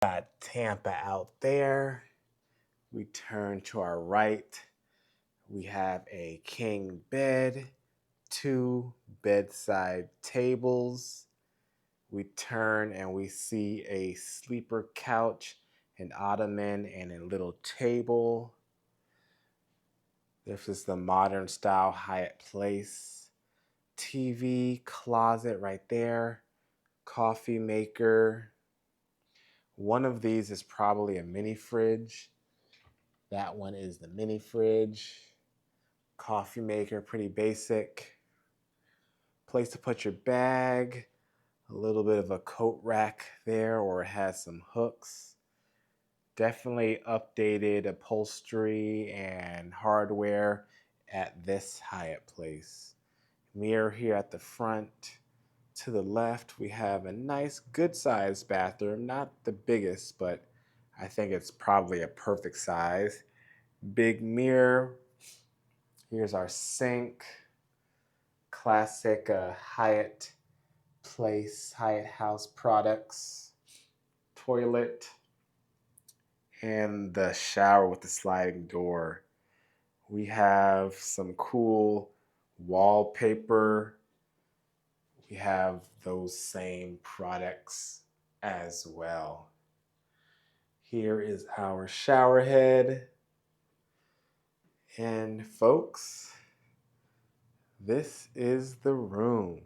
Got Tampa out there. We turn to our right. We have a king bed, two bedside tables. We turn and we see a sleeper couch, an ottoman, and a little table. This is the modern style Hyatt Place. TV, closet right there, coffee maker. One of these is probably a mini fridge. That one is the mini fridge. Coffee maker, pretty basic. Place to put your bag. A little bit of a coat rack there, or it has some hooks. Definitely updated upholstery and hardware at this Hyatt Place. Mirror here at the front. To the left, we have a nice, good-sized bathroom. Not the biggest, but I think it's probably a perfect size. Big mirror. Here's our sink. Classic Hyatt Place, Hyatt House products. Toilet. And the shower with the sliding door. We have some cool wallpaper. We have those same products as well. Here is our shower head. And folks, this is the room.